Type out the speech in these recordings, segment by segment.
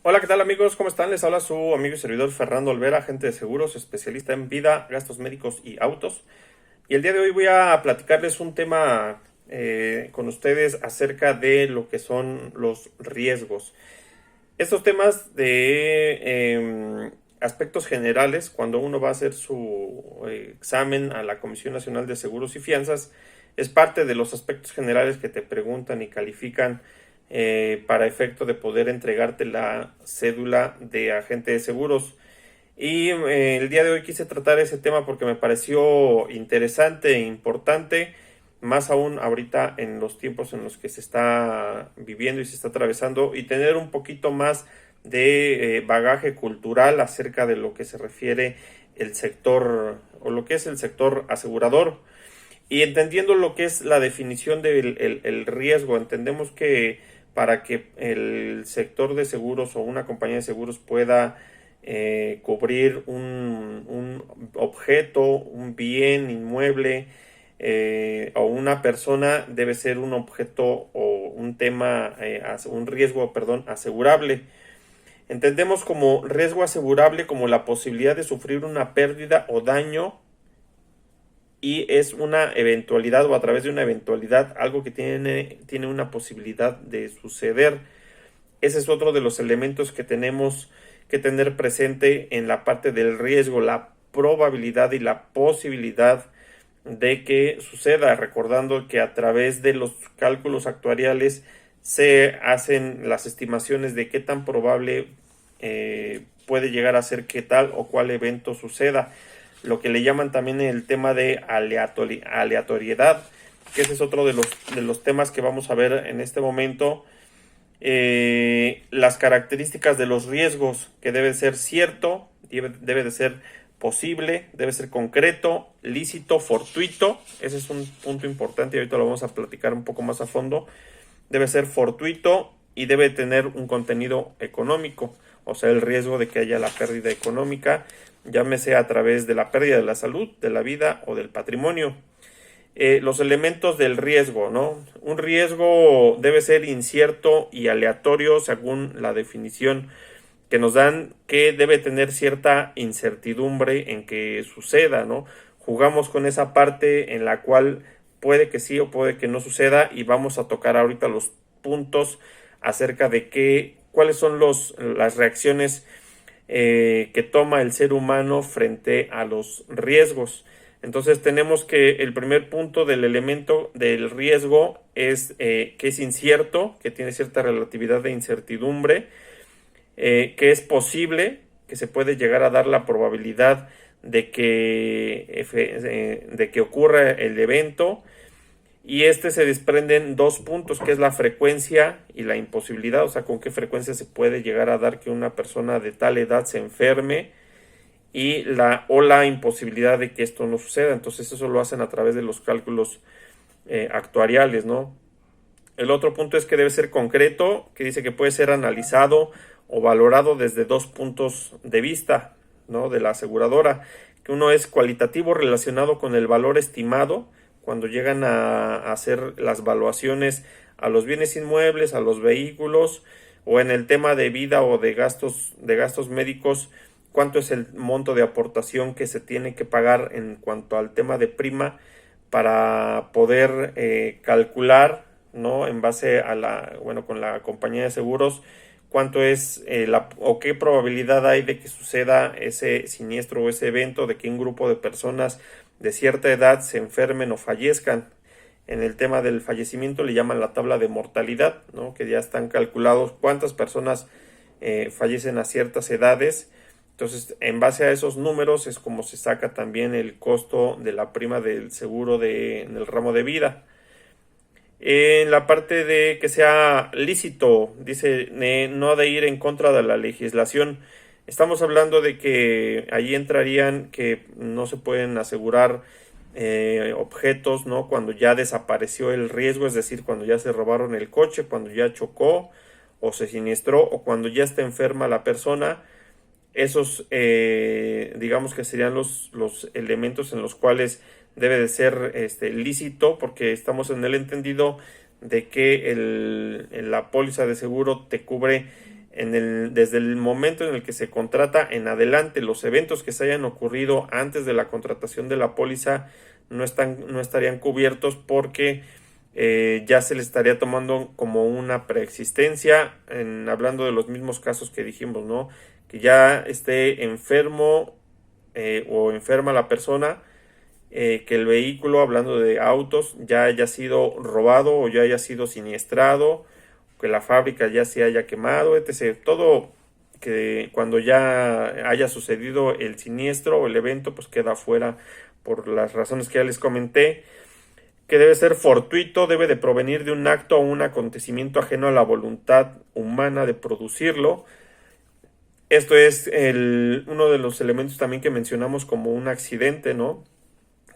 Hola, ¿qué tal amigos? ¿Cómo están? Les habla su amigo y servidor Fernando Olvera, agente de seguros, especialista en vida, gastos médicos y autos. Y el día de hoy voy a platicarles un tema con ustedes acerca de lo que son los riesgos. Estos temas de aspectos generales, cuando uno va a hacer su examen a la Comisión Nacional de Seguros y Fianzas, es parte de los aspectos generales que te preguntan y califican para efecto de poder entregarte la cédula de agente de seguros. Y el día de hoy quise tratar ese tema porque me pareció interesante e importante, más aún ahorita en los tiempos en los que se está viviendo y se está atravesando, y tener un poquito más de bagaje cultural acerca de lo que se refiere el sector o lo que es el sector asegurador. Y entendiendo lo que es la definición del el riesgo, entendemos que para que el sector de seguros o una compañía de seguros pueda cubrir un objeto, un bien inmueble o una persona, debe ser un objeto o un tema, un riesgo, perdón, asegurable. Entendemos como riesgo asegurable como la posibilidad de sufrir una pérdida o daño, y es una eventualidad o a través de una eventualidad, algo que tiene una posibilidad de suceder. Ese es otro de los elementos que tenemos que tener presente en la parte del riesgo, la probabilidad y la posibilidad de que suceda, recordando que a través de los cálculos actuariales se hacen las estimaciones de qué tan probable puede llegar a ser que tal o cual evento suceda, lo que le llaman también el tema de aleatoriedad, que ese es otro de los temas que vamos a ver en este momento. Las características de los riesgos, que debe ser cierto, debe de ser posible, debe ser concreto, lícito, fortuito. Ese es un punto importante y ahorita lo vamos a platicar un poco más a fondo. Debe ser fortuito y debe tener un contenido económico, o sea, el riesgo de que haya la pérdida económica, llámese a través de la pérdida de la salud, de la vida o del patrimonio. Los elementos del riesgo, ¿no? Un riesgo debe ser incierto y aleatorio según la definición que nos dan, que debe tener cierta incertidumbre en que suceda, ¿no? Jugamos con esa parte en la cual puede que sí o puede que no suceda, y vamos a tocar ahorita los puntos acerca de cuáles son las reacciones que toma el ser humano frente a los riesgos. Entonces tenemos que el primer punto del elemento del riesgo es que es incierto, que tiene cierta relatividad de incertidumbre, que es posible, que se puede llegar a dar la probabilidad de que ocurra el evento, y se desprenden dos puntos, que es la frecuencia y la imposibilidad, o sea, con qué frecuencia se puede llegar a dar que una persona de tal edad se enferme, y la imposibilidad de que esto no suceda. Entonces eso lo hacen a través de los cálculos actuariales, ¿no? El otro punto es que debe ser concreto, que dice que puede ser analizado o valorado desde dos puntos de vista, ¿no?, de la aseguradora, que uno es cualitativo, relacionado con el valor estimado cuando llegan a hacer las valuaciones a los bienes inmuebles, a los vehículos, o en el tema de vida o de gastos médicos, cuánto es el monto de aportación que se tiene que pagar en cuanto al tema de prima para poder calcular, ¿no?, en base a con la compañía de seguros, cuánto es o qué probabilidad hay de que suceda ese siniestro o ese evento, de que un grupo de personas de cierta edad se enfermen o fallezcan. En el tema del fallecimiento le llaman la tabla de mortalidad, ¿no?, que ya están calculados cuántas personas fallecen a ciertas edades. Entonces, en base a esos números es como se saca también el costo de la prima del seguro en el ramo de vida. En la parte de que sea lícito, dice no de ir en contra de la legislación. Estamos hablando de que ahí entrarían que no se pueden asegurar objetos, ¿no?, cuando ya desapareció el riesgo, es decir, cuando ya se robaron el coche, cuando ya chocó o se siniestró, o cuando ya está enferma la persona. Esos digamos que serían los elementos en los cuales debe de ser lícito, porque estamos en el entendido de que la póliza de seguro te cubre desde el momento en el que se contrata en adelante. Los eventos que se hayan ocurrido antes de la contratación de la póliza no estarían cubiertos porque ya se le estaría tomando como una preexistencia, hablando de los mismos casos que dijimos, ¿no? Que ya esté enfermo o enferma la persona, que el vehículo, hablando de autos, ya haya sido robado o ya haya sido siniestrado, que la fábrica ya se haya quemado, etc. Todo que cuando ya haya sucedido el siniestro o el evento, pues queda fuera por las razones que ya les comenté. Que debe ser fortuito, debe de provenir de un acto o un acontecimiento ajeno a la voluntad humana de producirlo. Esto es uno de los elementos también que mencionamos como un accidente, ¿no?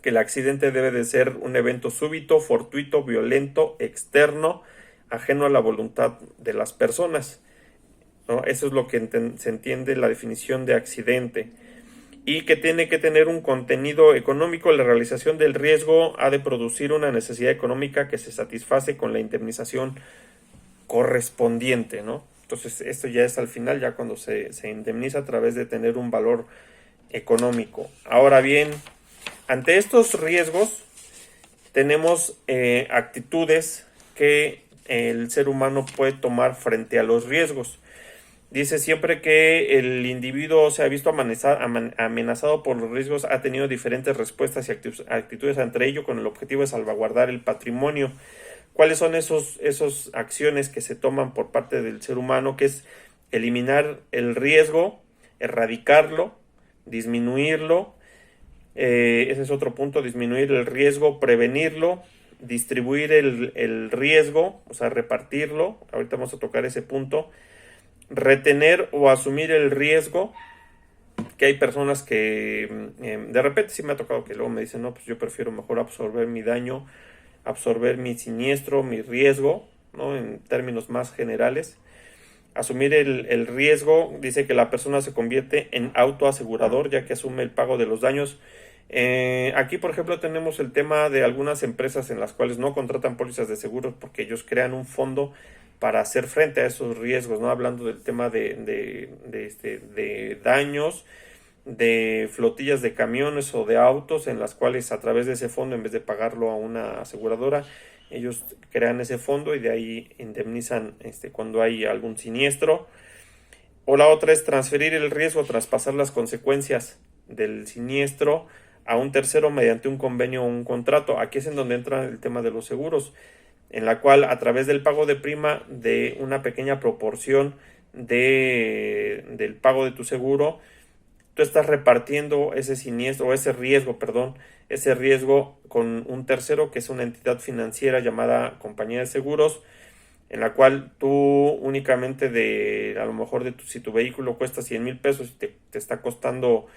Que el accidente debe de ser un evento súbito, fortuito, violento, externo, ajeno a la voluntad de las personas, ¿no? Eso es lo que se entiende la definición de accidente. Y que tiene que tener un contenido económico. La realización del riesgo ha de producir una necesidad económica que se satisface con la indemnización correspondiente, ¿no? Entonces esto ya es al final, ya cuando se indemniza a través de tener un valor económico. Ahora bien, ante estos riesgos tenemos actitudes que el ser humano puede tomar frente a los riesgos. Dice: siempre que el individuo se ha visto amenazado por los riesgos, ha tenido diferentes respuestas y actitudes ante ello con el objetivo de salvaguardar el patrimonio. ¿Cuáles son esas acciones que se toman por parte del ser humano? Que es eliminar el riesgo, erradicarlo, disminuirlo. Ese es otro punto: disminuir el riesgo, prevenirlo, distribuir el riesgo, o sea, repartirlo. Ahorita vamos a tocar ese punto. Retener o asumir el riesgo, que hay personas que de repente sí me ha tocado que luego me dicen: no, pues yo prefiero mejor absorber mi daño, absorber mi siniestro, mi riesgo, ¿no? En términos más generales. Asumir el riesgo, dice que la persona se convierte en autoasegurador ya que asume el pago de los daños. Aquí, por ejemplo, tenemos el tema de algunas empresas en las cuales no contratan pólizas de seguros porque ellos crean un fondo para hacer frente a esos riesgos, ¿no? Hablando del tema de daños, de flotillas de camiones o de autos, en las cuales a través de ese fondo, en vez de pagarlo a una aseguradora, ellos crean ese fondo y de ahí indemnizan cuando hay algún siniestro. O la otra es transferir el riesgo, traspasar las consecuencias del siniestro a un tercero mediante un convenio o un contrato. Aquí es en donde entra el tema de los seguros, en la cual a través del pago de prima de una pequeña proporción del pago de tu seguro, tú estás repartiendo ese siniestro o ese riesgo con un tercero, que es una entidad financiera llamada compañía de seguros, en la cual tú únicamente a lo mejor si tu vehículo cuesta 100,000 pesos y te está costando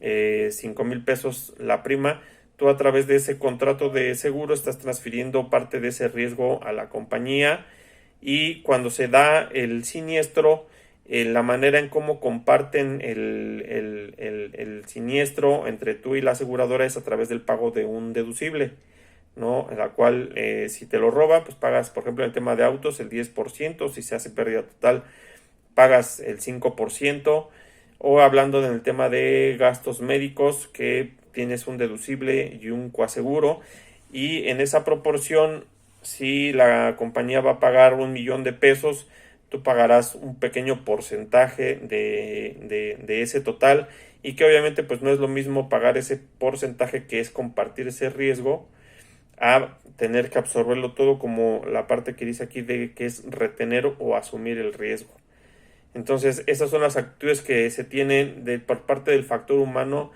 5,000 pesos la prima, tú a través de ese contrato de seguro estás transfiriendo parte de ese riesgo a la compañía. Y cuando se da el siniestro, la manera en cómo comparten el siniestro entre tú y la aseguradora es a través del pago de un deducible, ¿no? En la cual si te lo roba, pues pagas, por ejemplo, en el tema de autos, el 10%, si se hace pérdida total, pagas el 5%, o hablando en el tema de gastos médicos, que tienes un deducible y un coaseguro, y en esa proporción, si la compañía va a pagar 1,000,000 de pesos, tú pagarás un pequeño porcentaje de ese total, y que obviamente pues no es lo mismo pagar ese porcentaje, que es compartir ese riesgo, a tener que absorberlo todo, como la parte que dice aquí que es retener o asumir el riesgo. Entonces esas son las actitudes que se tienen por parte del factor humano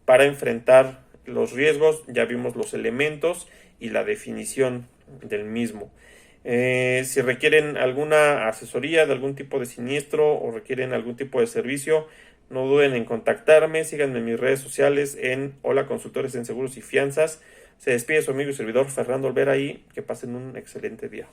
para enfrentar los riesgos. Ya vimos los elementos y la definición del mismo. Si requieren alguna asesoría de algún tipo de siniestro o requieren algún tipo de servicio, no duden en contactarme. Síganme en mis redes sociales en Hola Consultores en Seguros y Fianzas. Se despide su amigo y servidor Fernando Olvera, y que pasen un excelente día.